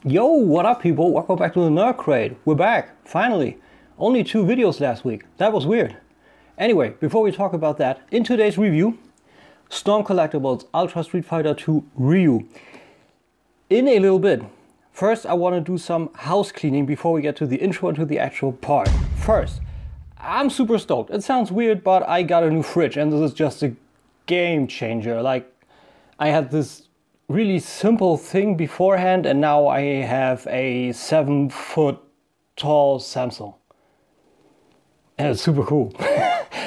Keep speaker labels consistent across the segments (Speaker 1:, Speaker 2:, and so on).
Speaker 1: Yo, what up people? Welcome back to the Nerd Crate. We're back, finally. Only 2 videos last week. That was weird. Anyway, before we talk about that, in today's review, Storm Collectibles Ultra Street Fighter 2 Ryu. In a little bit. First, I want to do some house cleaning before we get to the intro and to the actual part. First, I'm super stoked. It sounds weird, but I got a new fridge and this is just a game changer. Like, I had this really simple thing beforehand and now I have a 7-foot tall Samsung. And it's super cool.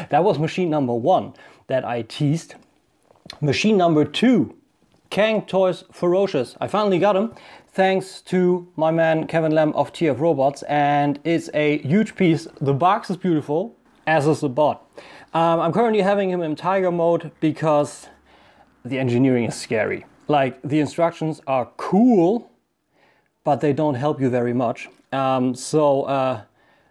Speaker 1: That was machine number 1 that I teased. Machine number 2, Kang Toys Ferocious. I finally got him thanks to my man Kevin Lamb of TF Robots, and it's a huge piece. The box is beautiful, as is the bot. I'm currently having him in Tiger mode because the engineering is scary. Like, the instructions are cool, but they don't help you very much.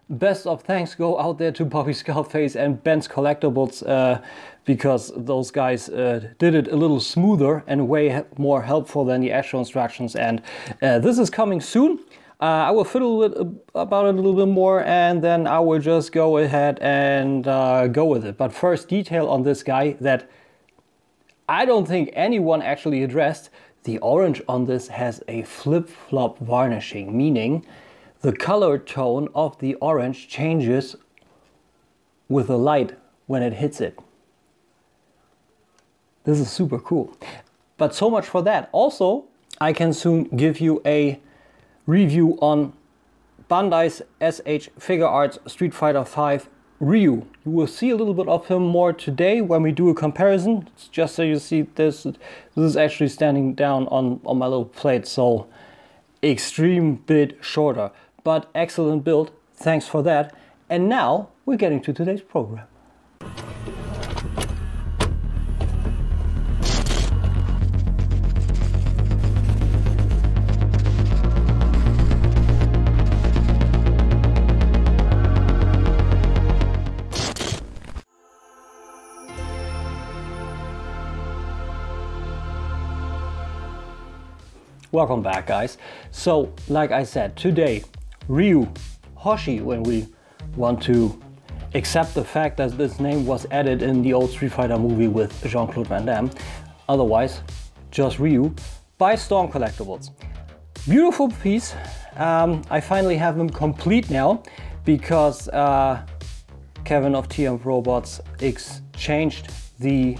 Speaker 1: Best of thanks go out there to Bobby Skullface and Ben's Collectibles because those guys did it a little smoother and way more helpful than the actual instructions. And this is coming soon. I will fiddle about it a little bit more and then I will just go ahead and go with it. But first, detail on this guy that I don't think anyone actually addressed. The orange on this has a flip-flop varnishing, meaning the color tone of the orange changes with the light when it hits it. This is super cool. But so much for that. Also, I can soon give you a review on Bandai's SH Figure Arts Street Fighter V Ryu. You will see a little bit of him more today when we do a comparison. It's just so you see this is actually standing down on my little plate, so extreme bit shorter. But excellent build, thanks for that. And now we're getting to today's program. Welcome back, guys. So, like I said, today, Ryu, Hoshi, when we want to accept the fact that this name was added in the old Street Fighter movie with Jean-Claude Van Damme. Otherwise, just Ryu, by Storm Collectibles. Beautiful piece. I finally have him complete now because Kevin of TF Robots exchanged the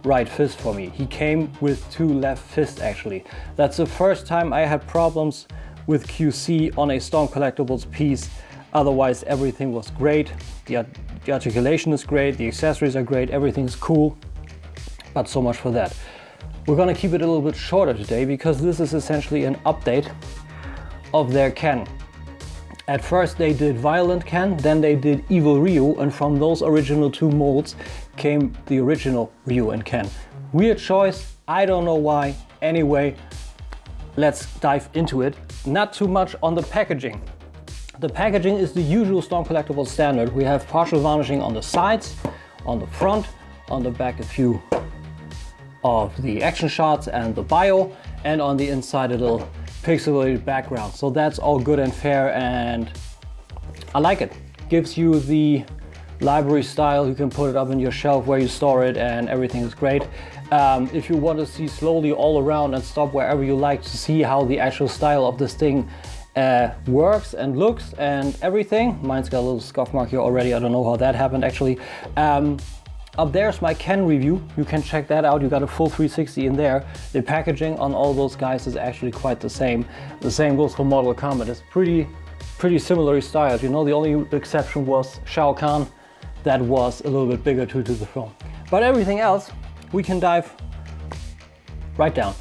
Speaker 1: right fist for me. He came with 2 left fists actually. That's the first time I had problems with QC on a Storm Collectibles piece. Otherwise everything was great. The articulation is great, the accessories are great, everything's cool. But so much for that. We're gonna keep it a little bit shorter today because this is essentially an update of their Ken. At first they did Violent Ken, then they did Evil Ryu, and from those original 2 molds came the original Ryu and Ken. Weird choice, I don't know why. Anyway, let's dive into it. Not too much on the packaging. The packaging is the usual Storm Collectibles standard. We have partial varnishing on the sides, on the front, on the back a few of the action shots and the bio, and on the inside a little pixelated background. So that's all good and fair and I like it. Gives you the library style, you can put it up in your shelf where you store it and everything is great. If you want to see slowly all around and stop wherever you like to see how the actual style of this thing works and looks and everything. Mine's got a little scuff mark here already, I don't know how that happened actually. Up there's my Ken review, you can check that out, you got a full 360 in there. The packaging on all those guys is actually quite the same. The same goes for Mortal Kombat, it's pretty similarly styled. You know, the only exception was Shao Kahn, that was a little bit bigger to the throne. But everything else, we can dive right down.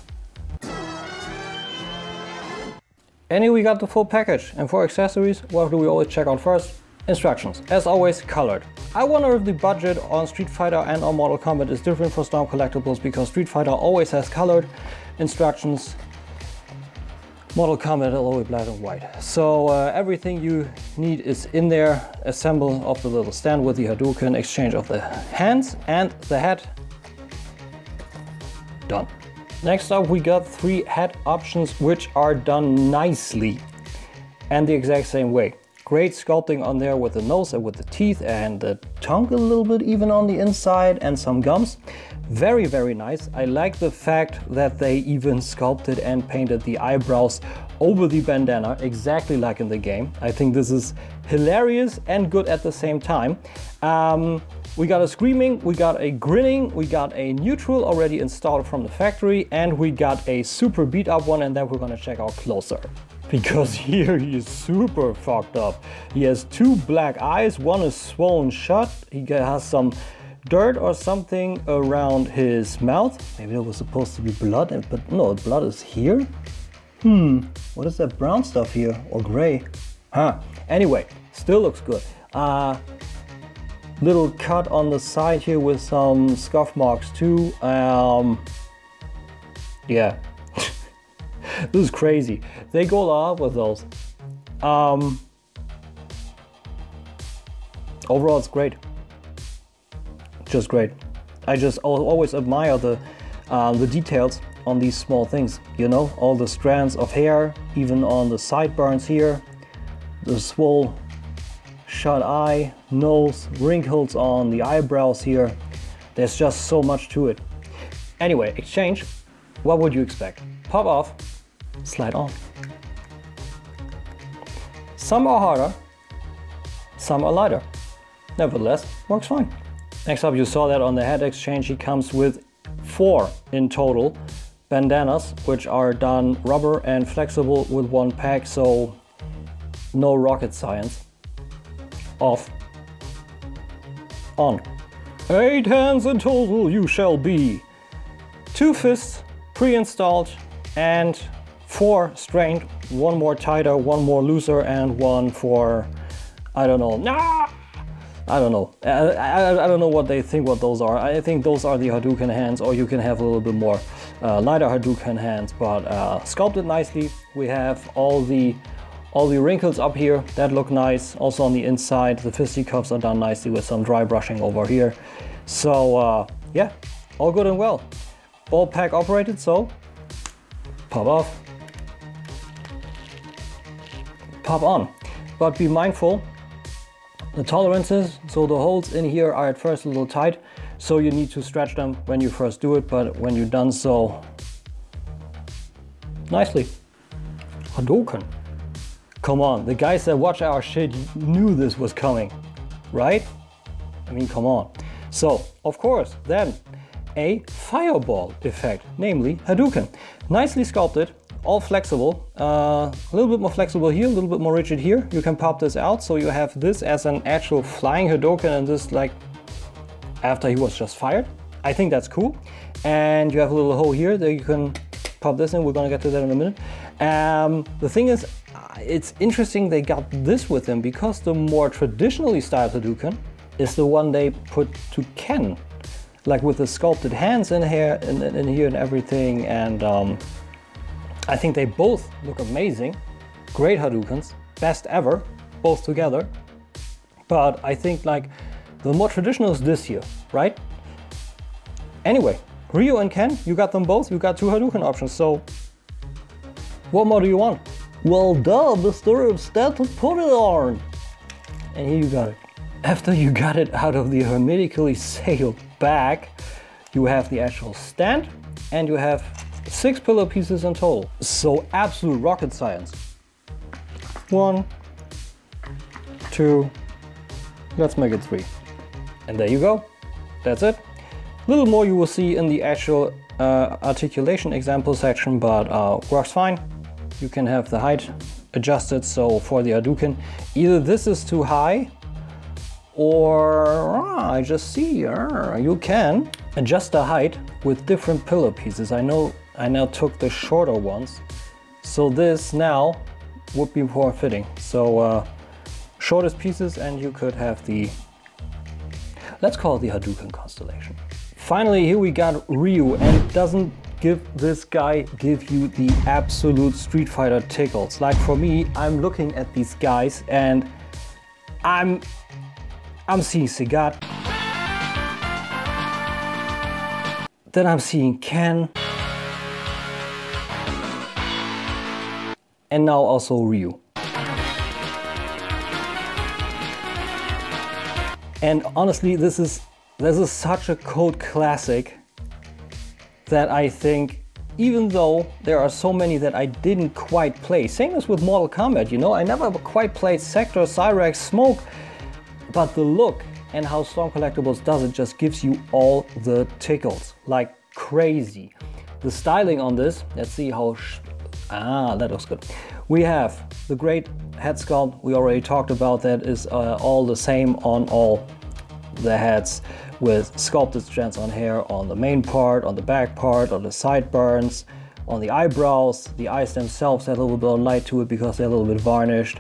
Speaker 1: Anyway, we got the full package, and for accessories, what do we always check out first? Instructions, as always, colored. I wonder if the budget on Street Fighter and on Mortal Kombat is different for Storm Collectibles because Street Fighter always has colored instructions. Mortal Kombat is always black and white. So everything you need is in there. Assemble of the little stand with the Hadouken, exchange of the hands and the head. Done. Next up we got 3 head options which are done nicely and the exact same way. Great sculpting on there with the nose and with the teeth and the tongue a little bit even on the inside and some gums. Very, very nice. I like the fact that they even sculpted and painted the eyebrows over the bandana, exactly like in the game. I think this is hilarious and good at the same time. We got a screaming, we got a grinning, we got a neutral already installed from the factory, and we got a super beat up one, and then we're gonna check out closer. Because here he is super fucked up. He has 2 black eyes, one is swollen shut, he has some dirt or something around his mouth. Maybe it was supposed to be blood, but no, blood is here. What is that brown stuff here, or gray? Anyway, still looks good. Little cut on the side here with some scuff marks too. Yeah, this is crazy. They go a lot with those. Overall, it's great. Just great. I just always admire the details on these small things. You know, all the strands of hair, even on the sideburns here, the swole shut eye, nose, wrinkles on the eyebrows here. There's just so much to it. Anyway, exchange, what would you expect? Pop off, slide on. Some are harder, some are lighter. Nevertheless, works fine. Next up, you saw that on the head exchange, he comes with 4 in total bandanas, which are done rubber and flexible with 1 pack, so no rocket science. Off, on. 8 hands in total you shall be. 2 fists pre-installed and 4 strained, 1 more tighter, 1 more looser, and 1 for, I don't know. I don't know. I don't know what they think what those are. I think those are the Hadouken hands, or you can have a little bit more lighter Hadouken hands, but sculpted nicely. We have all the wrinkles up here that look nice. Also on the inside, the fisticuffs are done nicely with some dry brushing over here. So yeah, all good and well. Ball pack operated, so pop off, pop on. But be mindful, the tolerances, so the holes in here are at first a little tight, so you need to stretch them when you first do it, but when you're done so nicely. Hadouken. Come on, the guys that watch our shit knew this was coming, right? I mean, come on. So, of course, then a fireball effect, namely Hadouken. Nicely sculpted, all flexible, a little bit more flexible here, a little bit more rigid here. You can pop this out, so you have this as an actual flying Hadouken, and this like after he was just fired. I think that's cool. And you have a little hole here that you can pop this in. We're gonna get to that in a minute. The thing is, it's interesting they got this with him, because the more traditionally styled Hadouken is the one they put to Ken, like with the sculpted hands in here and everything. And I think they both look amazing. Great Hadoukens, best ever, both together. But I think like the more traditional is this here, right? Anyway, Ryu and Ken, you got them both. You got 2 Hadouken options, so what more do you want? Well, duh, Mr. Instead to put it on. And here you got it. After you got it out of the hermetically sealed bag, you have the actual stand, and you have 6 pillow pieces in total. So absolute rocket science. 1, 2, let's make it 3. And there you go. That's it. A little more you will see in the actual articulation example section, but works fine. You can have the height adjusted, so for the Hadouken, either this is too high, or I just see you can adjust the height with different pillow pieces. I now took the shorter ones, so this now would be more fitting. So shortest pieces, and you could have the, let's call it the Hadouken constellation. Finally, here we got Ryu, and doesn't this guy give you the absolute Street Fighter tickles? Like for me, I'm looking at these guys and I'm seeing Sagat, then I'm seeing Ken, and now also Ryu. And honestly, this is such a cult classic that I think, even though there are so many that I didn't quite play, same as with Mortal Kombat, you know, I never quite played Sector, Cyrax, Smoke, but the look and how Storm Collectibles does it just gives you all the tickles, like crazy. The styling on this, let's see how, that looks good. We have the great head sculpt, we already talked about that, is all the same on all the heads, with sculpted strands on hair on the main part, on the back part, on the sideburns, on the eyebrows. The eyes themselves have a little bit of light to it because they're a little bit varnished.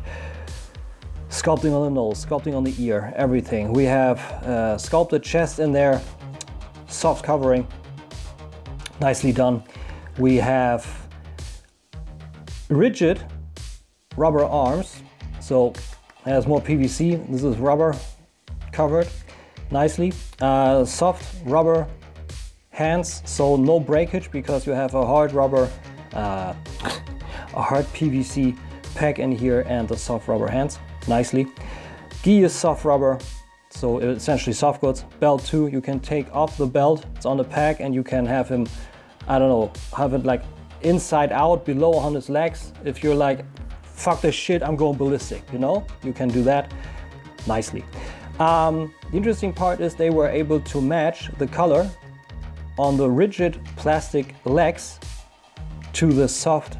Speaker 1: Sculpting on the nose, sculpting on the ear, everything. We have sculpted chest in there, soft covering, nicely done. We have rigid rubber arms, so it has more PVC. This is rubber covered nicely. Soft rubber hands, so no breakage because you have a hard rubber, a hard PVC pack in here, and the soft rubber hands nicely. Gi is soft rubber, so essentially soft goods. Belt too, you can take off the belt, it's on the pack, and you can have him, I don't know, have it like inside out below on his legs. If you're like, fuck this shit, I'm going ballistic, you know, you can do that nicely. The interesting part is they were able to match the color on the rigid plastic legs to the soft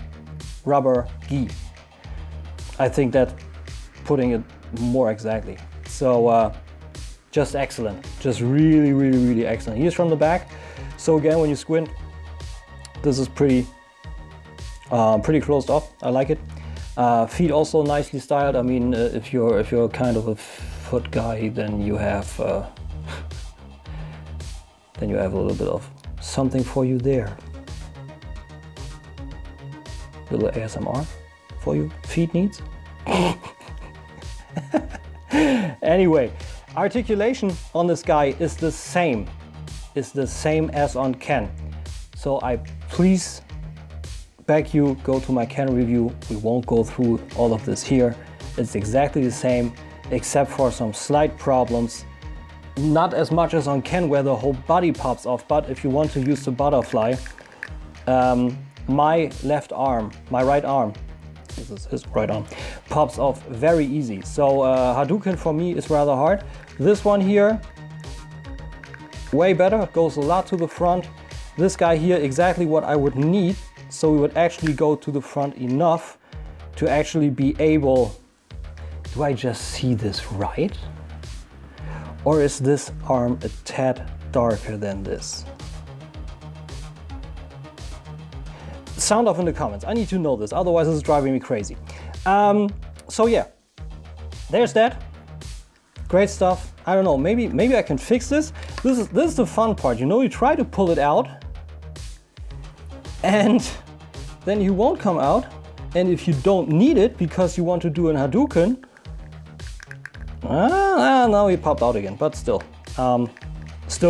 Speaker 1: rubber gi. I think that's putting it more exactly. So just excellent, just really, really, really excellent. Here's from the back. So again, when you squint, this is pretty closed off. I like it. Feet also nicely styled. I mean, if you're kind of a foot guy, then you have a little bit of something for you there. Little ASMR for you feet needs. Anyway, articulation on this guy is the same as on Ken. So I please beg you, go to my Ken review. We won't go through all of this here. It's exactly the same, except for some slight problems. Not as much as on Ken where the whole body pops off, but if you want to use the butterfly, my left arm, my right arm, this is his right arm, pops off very easy. So Hadouken for me is rather hard. This one here, way better, goes a lot to the front. This guy here, exactly what I would need. So we would actually go to the front enough to actually be able, do I just see this right? Or is this arm a tad darker than this? Sound off in the comments, I need to know this, otherwise this is driving me crazy. So yeah, there's that. Great stuff. I don't know, maybe I can fix this. This is the fun part, you know, you try to pull it out and then you won't come out. And if you don't need it because you want to do an Hadouken, now he popped out again, but still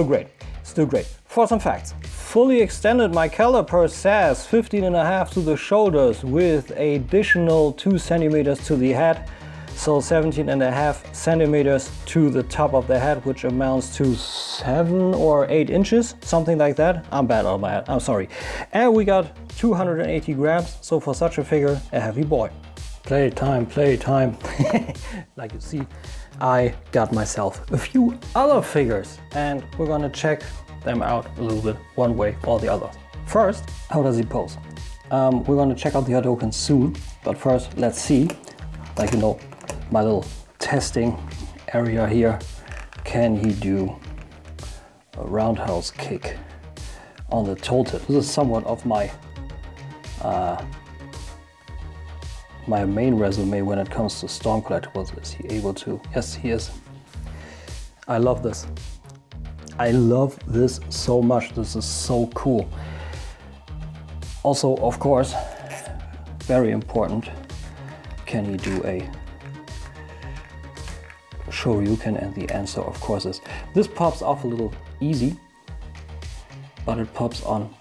Speaker 1: great, still great. For some facts, fully extended my caliper says 15.5 to the shoulders with additional 2 centimeters to the head. So 17.5 centimeters to the top of the head, which amounts to 7 or 8 inches, something like that. I'm bad on my head, I'm sorry. And we got 280 grams, so for such a figure, a heavy boy. Playtime, playtime. Like you see, I got myself a few other figures and we're gonna check them out a little bit, one way or the other. First, how does he pose? We're gonna check out the Hadouken soon, but first let's see, like, you know, my little testing area here. Can he do a roundhouse kick on the toe tip? This is somewhat of my my main resume when it comes to Storm Collectibles. Is he able to? Yes, he is. I love this. I love this so much. This is so cool. Also, of course, very important, can he do a Shoryuken? And the answer, of course, is this pops off a little easy, but it pops on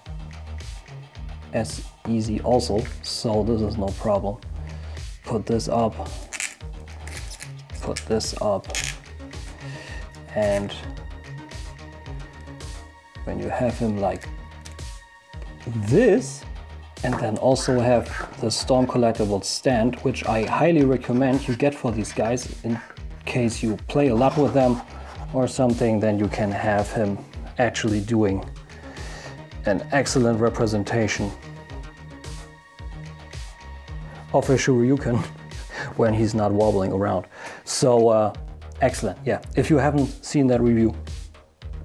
Speaker 1: as easy also, so this is no problem. Put this up, and when you have him like this, and then also have the Storm Collectibles stand, which I highly recommend you get for these guys in case you play a lot with them or something, then you can have him actually doing an excellent representation of a Shoryuken when he's not wobbling around. So excellent, yeah. If you haven't seen that review,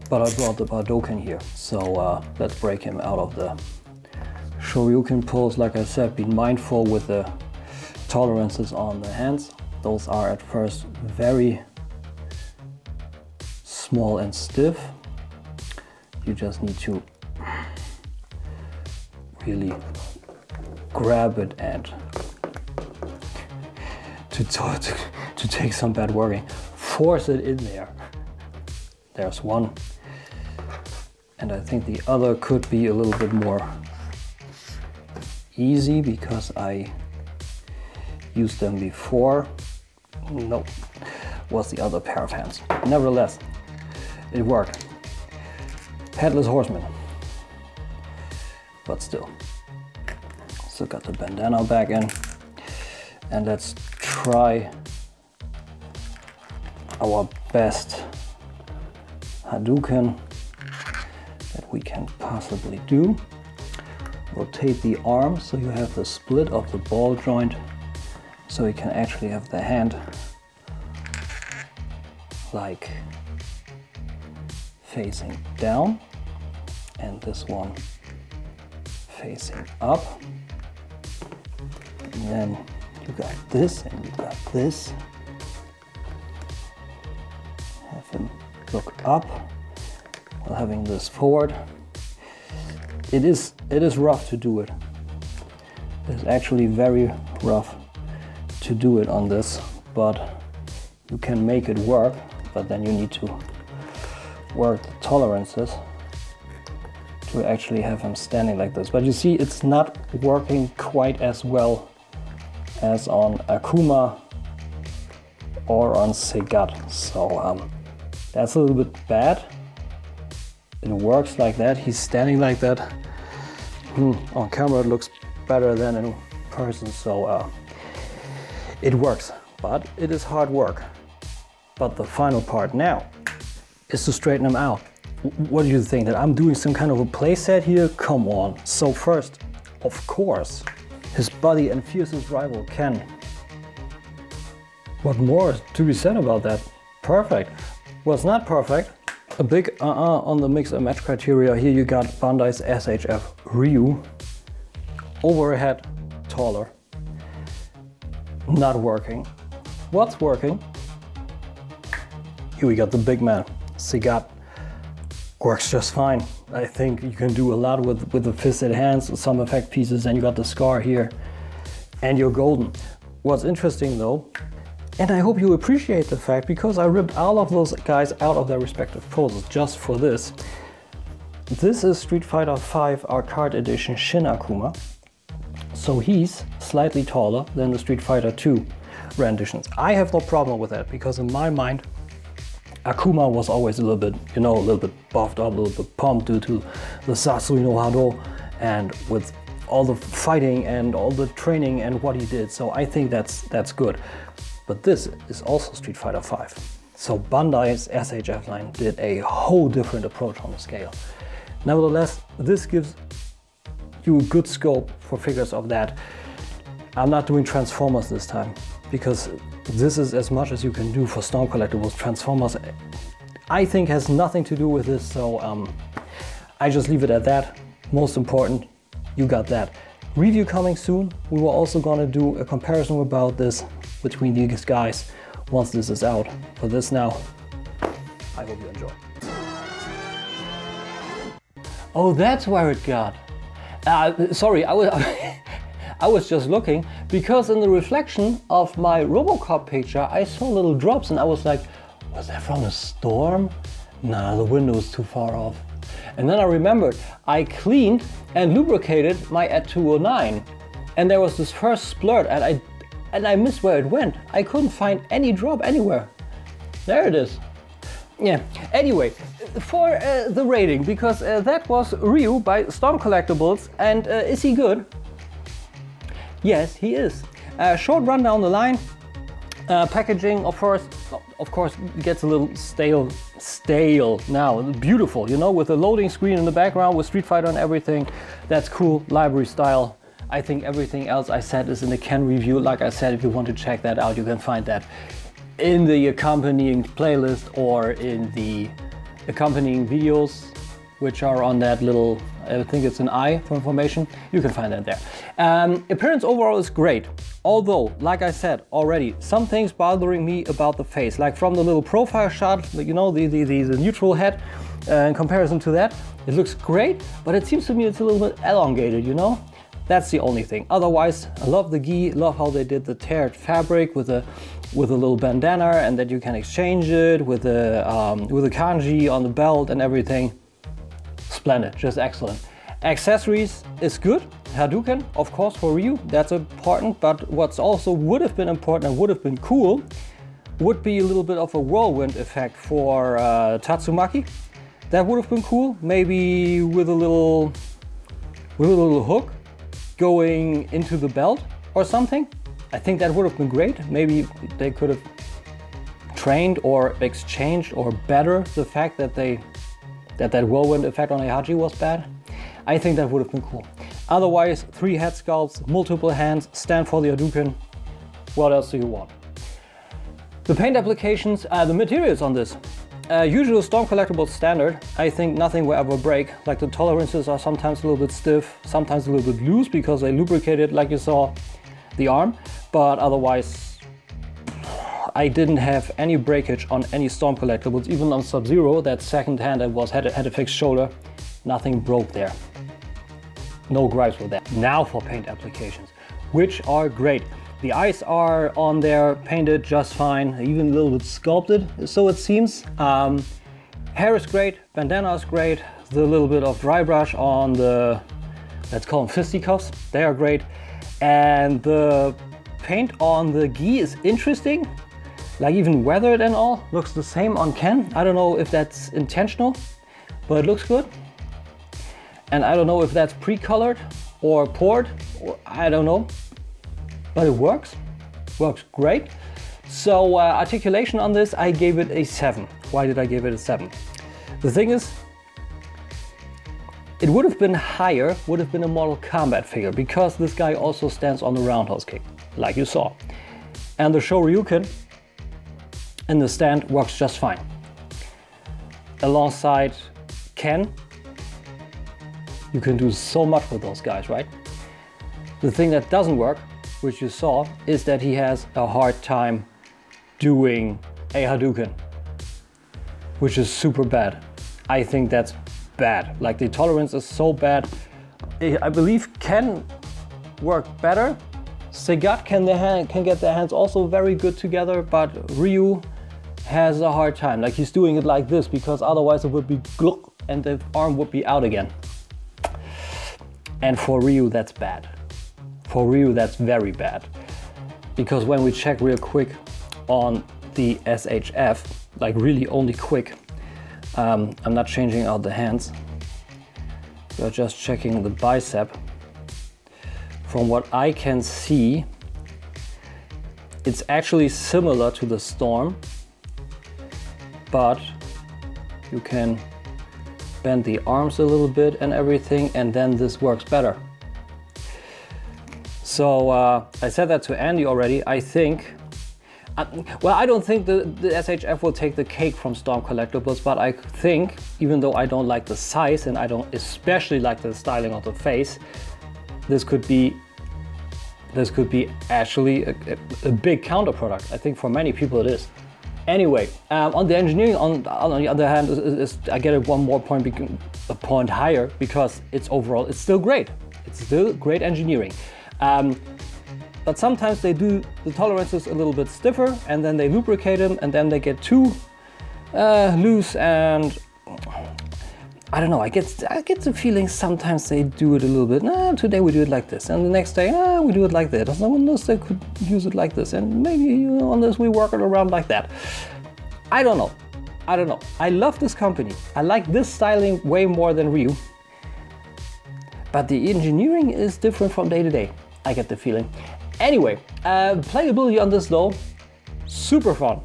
Speaker 1: but I brought the Bardoken here, so let's break him out of the Shoryuken pose. Like I said, be mindful with the tolerances on the hands. Those are at first very small and stiff. You just need to really grab it and to take some bad working, force it in there. There's one. And I think the other could be a little bit more easy because I used them before. No, was the other pair of hands. Nevertheless, it worked. Headless Horseman. But still. Still got the bandana back in. And let's try our best Hadouken that we can possibly do. Rotate the arm so you have the split of the ball joint, so you can actually have the hand like facing down and this one facing up. And then you got this and you got this. Have him look up while having this forward. It is rough to do it. It's actually very rough to do it on this, but you can make it work, but then you need to work the tolerances to actually have him standing like this. But you see, it's not working quite as well as on Akuma or on Segat. So that's a little bit bad. It works like that. He's standing like that. On camera it looks better than in person, so it works, but it is hard work. But the final part now is to straighten him out. What do you think, that I'm doing some kind of a play set here? Come on. So first, of course, his buddy and fiercest rival Ken. What more is to be said about that? Perfect. Was not perfect. A big on the mix and match criteria. Here you got Bandai's SHF Ryu. Overhead, taller. Not working. What's working? Here we got the big man, Segat. Works just fine. I think you can do a lot with the fisted hands, some effect pieces, and you got the scar here. And you're golden. What's interesting though, and I hope you appreciate the fact, because I ripped all of those guys out of their respective poses just for this. This is Street Fighter V Arcade Edition Shin Akuma. So he's slightly taller than the Street Fighter II renditions. I have no problem with that, because in my mind, Akuma was always a little bit, you know, a little bit buffed up, a little bit pumped due to the Sasui no Hado, and with all the fighting and all the training and what he did. So I think that's good. But this is also Street Fighter V. So Bandai's SHF line did a whole different approach on the scale. Nevertheless, this gives you a good scope for figures of that. I'm not doing Transformers this time, because this is as much as you can do for Storm Collectibles. Transformers, I think, has nothing to do with this, so I just leave it at that. Most important, you got that. Review coming soon. We were also gonna do a comparison about this between these guys once this is out. For this now, I hope you enjoy. Oh, that's where it got. Sorry, I was just looking, because in the reflection of my Robocop picture I saw little drops and I was like, was that from a storm? Nah, the window's too far off. And then I remembered I cleaned and lubricated my at 209, and there was this first splurt, and I missed where it went. I couldn't find any drop anywhere. There it is. Yeah, anyway, for the rating, because that was Ryu by Storm Collectibles, and is he good? Yes, he is. Short run down the line. Packaging, of course, gets a little stale now. Beautiful, you know, with the loading screen in the background, with Street Fighter and everything. That's cool, library style. I think everything else I said is in the Ken review. Like I said, if you want to check that out, you can find that in the accompanying playlist or in the accompanying videos, which are on that little, I think it's an I for information. You can find that there. Appearance overall is great. Although, like I said already, some things bothering me about the face, like from the little profile shot, you know, the neutral head, in comparison to that, it looks great, but it seems to me it's a little bit elongated, you know? That's the only thing. Otherwise, I love the gi, love how they did the teared fabric with a little bandana, and that you can exchange it with a kanji on the belt and everything. Splendid, just excellent. Accessories is good. Hadouken, of course, for Ryu, that's important, but what's also would have been important and would have been cool would be a little bit of a whirlwind effect for Tatsumaki. That would have been cool, maybe with a little hook going into the belt or something. I think that would have been great. Maybe they could have trained or exchanged or better the fact that that whirlwind effect on Heihachi was bad. I think that would have been cool. Otherwise, 3 head sculpts, multiple hands, stand for the Hadouken. What else do you want? The paint applications, the materials on this. Usual Storm Collectibles standard. I think nothing will ever break. Like the tolerances are sometimes a little bit stiff, sometimes a little bit loose because they lubricated, like you saw, the arm. But otherwise, I didn't have any breakage on any Storm Collectibles, even on Sub-Zero, that second hand that had a fixed shoulder. Nothing broke there. No gripes with that. Now for paint applications, which are great. The eyes are on there, painted just fine, even a little bit sculpted, so it seems. Hair is great, bandana is great, the little bit of dry brush on the, let's call them fisticuffs, they are great. And the paint on the gi is interesting, like even weathered and all, looks the same on Ken. I don't know if that's intentional, but it looks good. And I don't know if that's pre-colored or poured, or I don't know, but it works great. So articulation on this, I gave it a 7. Why did I give it a 7? The thing is, it would have been higher, would have been a Mortal Kombat figure, because this guy also stands on the roundhouse kick, like you saw. And the Shoryuken in the stand works just fine. Alongside Ken, you can do so much with those guys, right? The thing that doesn't work, which you saw, is that he has a hard time doing a Hadouken, which is super bad. I think that's bad. Like the tolerance is so bad. I believe Ken worked better. Sagat can get their hands also very good together, but Ryu has a hard time. Like he's doing it like this because otherwise it would be gluck and the arm would be out again. And for Ryu, that's bad. For Ryu, that's very bad. Because when we check real quick on the SHF, like really only quick, I'm not changing out the hands. We're just checking the bicep. From what I can see, it's actually similar to the Storm, but you can bend the arms a little bit and everything, and then this works better. So I said that to Andy already. I think, well, I don't think the SHF will take the cake from Storm Collectibles, but I think, even though I don't like the size and I don't especially like the styling of the face, this could be actually a big counter product. I think for many people it is. Anyway, on the engineering, on the other hand, I get it one more point, a point higher, because it's still great. It's still great engineering. But sometimes they do the tolerances a little bit stiffer, and then they lubricate them, and then they get too loose, and I don't know, I get the feeling sometimes they do it a little bit, today we do it like this, and the next day, we do it like that. Someone else they could use it like this, and maybe, you know, on this we work it around like that. I don't know. I love this company. I like this styling way more than Ryu. But the engineering is different from day to day. I get the feeling. Anyway, playability on this though, super fun.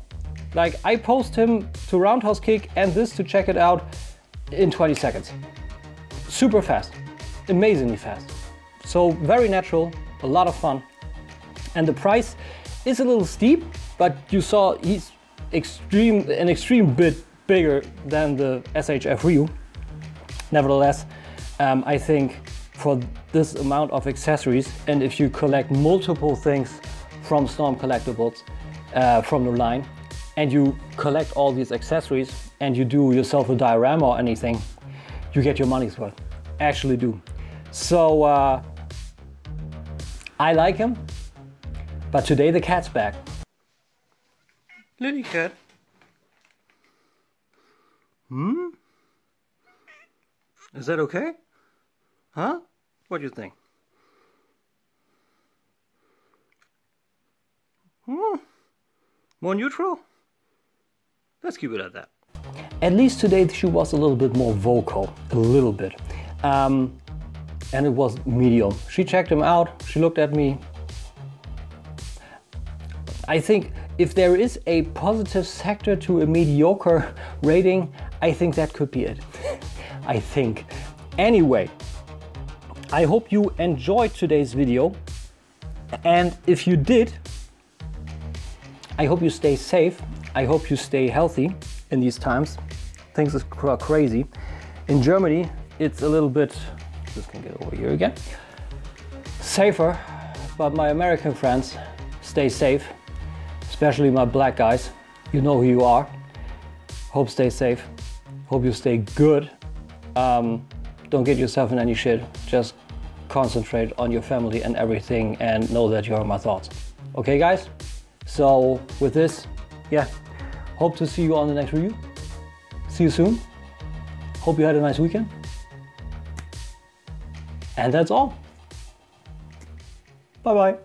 Speaker 1: Like, I post him to Roundhouse Kick and this to check it out in 20 seconds. Super fast, amazingly fast. So very natural, a lot of fun. And the price is a little steep, but you saw he's an extreme bit bigger than the SHF Ryu. Nevertheless, I think for this amount of accessories, and if you collect multiple things from Storm Collectibles, from the line, and you collect all these accessories and you do yourself a diorama or anything, you get your money's worth. Actually do. So I like him, but today the cat's back. Little cat. Is that okay? Huh? What do you think? More neutral? Let's keep it at that. At least today she was a little bit more vocal, a little bit. And it was medium. She checked him out, she looked at me. I think if there is a positive sector to a mediocre rating, I think that could be it. I think. Anyway, I hope you enjoyed today's video. And if you did, I hope you stay safe. I hope you stay healthy in these times. Things are crazy. In Germany, it's a little bit, this can get over here again, safer, but my American friends, stay safe, especially my black guys. You know who you are. Hope stay safe. Hope you stay good. Don't get yourself in any shit. Just concentrate on your family and everything and know that you're in my thoughts. Okay, guys? So with this, yeah, hope to see you on the next review. See you soon. Hope you had a nice weekend. And that's all. Bye-bye.